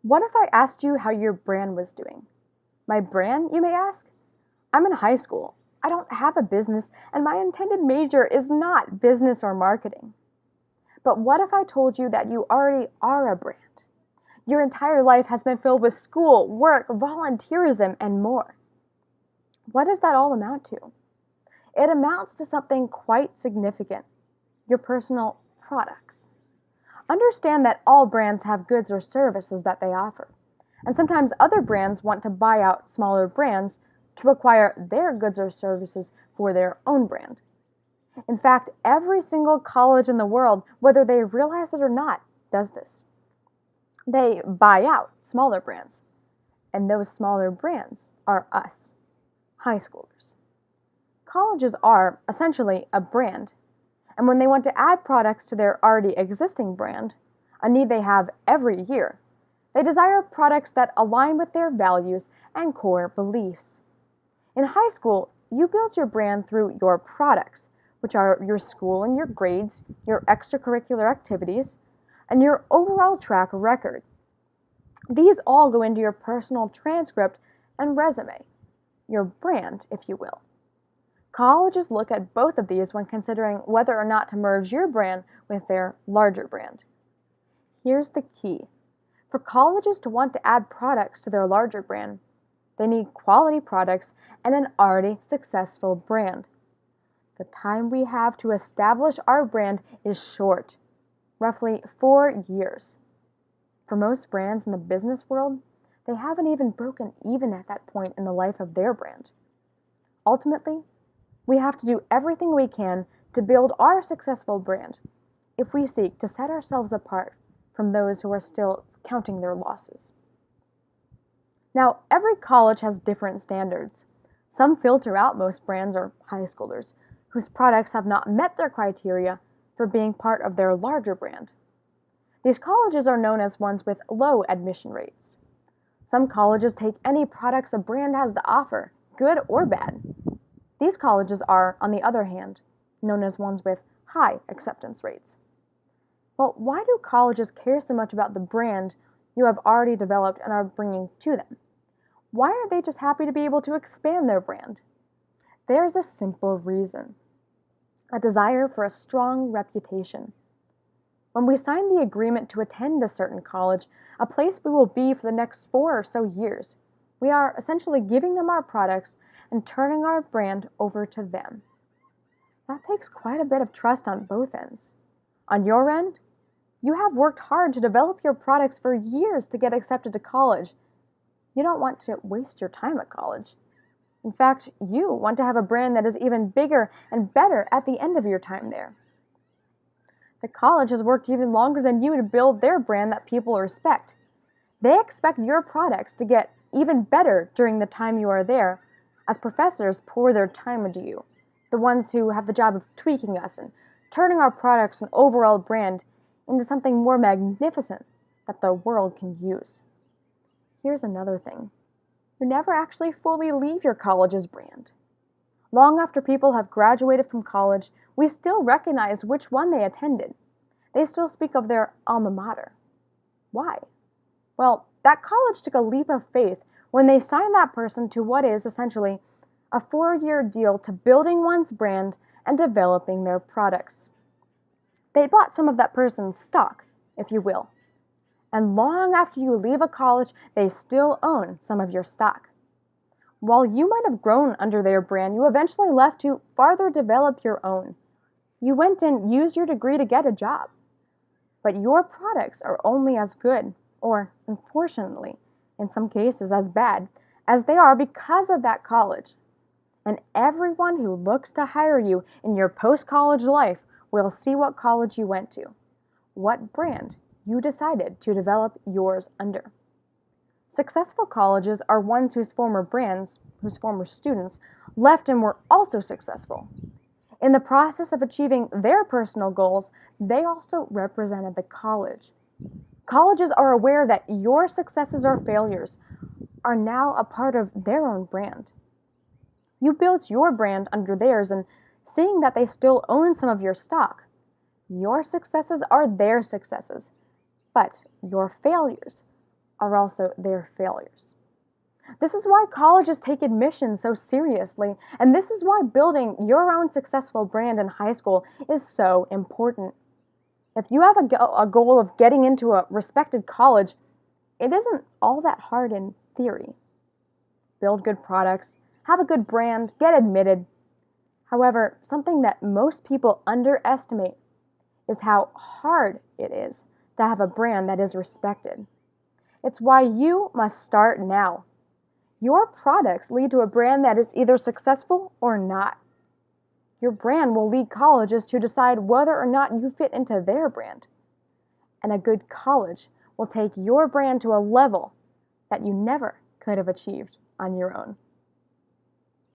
What if I asked you how your brand was doing? My brand, you may ask? I'm in high school. I don't have a business, and my intended major is not business or marketing. But what if I told you that you already are a brand? Your entire life has been filled with school, work, volunteerism, and more. What does that all amount to? It amounts to something quite significant: your personal products. Understand that all brands have goods or services that they offer, and sometimes other brands want to buy out smaller brands to acquire their goods or services for their own brand. In fact, every single college in the world, whether they realize it or not, does this. They buy out smaller brands, and those smaller brands are us, high schoolers. Colleges are essentially a brand, and when they want to add products to their already existing brand, a need they have every year, they desire products that align with their values and core beliefs. In high school, you build your brand through your products, which are your school and your grades, your extracurricular activities, and your overall track record. These all go into your personal transcript and resume, your brand, if you will. Colleges look at both of these when considering whether or not to merge your brand with their larger brand. Here's the key. For colleges to want to add products to their larger brand, they need quality products and an already successful brand. The time we have to establish our brand is short, roughly 4 years. For most brands in the business world, they haven't even broken even at that point in the life of their brand. Ultimately, we have to do everything we can to build our successful brand if we seek to set ourselves apart from those who are still counting their losses. Now, every college has different standards. Some filter out most brands or high schoolers whose products have not met their criteria for being part of their larger brand. These colleges are known as ones with low admission rates. Some colleges take any products a brand has to offer, good or bad. These colleges are, on the other hand, known as ones with high acceptance rates. Well, why do colleges care so much about the brand you have already developed and are bringing to them? Why aren't they just happy to be able to expand their brand? There's a simple reason: a desire for a strong reputation. When we sign the agreement to attend a certain college, a place we will be for the next 4 or so years, we are essentially giving them our products and turning our brand over to them. That takes quite a bit of trust on both ends. On your end, you have worked hard to develop your products for years to get accepted to college. You don't want to waste your time at college. In fact, you want to have a brand that is even bigger and better at the end of your time there. The college has worked even longer than you to build their brand that people respect. They expect your products to get even better during the time you are there, as professors pour their time into you, the ones who have the job of tweaking us and turning our products and overall brand into something more magnificent that the world can use. Here's another thing. You never actually fully leave your college's brand. Long after people have graduated from college, we still recognize which one they attended. They still speak of their alma mater. Why? Well, that college took a leap of faith when they signed that person to what is essentially a 4-year deal to building one's brand and developing their products. They bought some of that person's stock, if you will. And long after you leave a college, they still own some of your stock. While you might have grown under their brand, you eventually left to farther develop your own. You went and used your degree to get a job. But your products are only as good, or unfortunately, in some cases as bad, as they are because of that college. And everyone who looks to hire you in your post-college life will see what college you went to, what brand you decided to develop yours under. Successful colleges are ones whose former brands, whose former students, left and were also successful. In the process of achieving their personal goals, they also represented the college. Colleges are aware that your successes or failures are now a part of their own brand. You built your brand under theirs, and seeing that they still own some of your stock, your successes are their successes, but your failures are also their failures. This is why colleges take admissions so seriously, and this is why building your own successful brand in high school is so important. If you have a goal of getting into a respected college, it isn't all that hard in theory. Build good products, have a good brand, get admitted. However, something that most people underestimate is how hard it is to have a brand that is respected. It's why you must start now. Your products lead to a brand that is either successful or not. Your brand will lead colleges to decide whether or not you fit into their brand. And a good college will take your brand to a level that you never could have achieved on your own.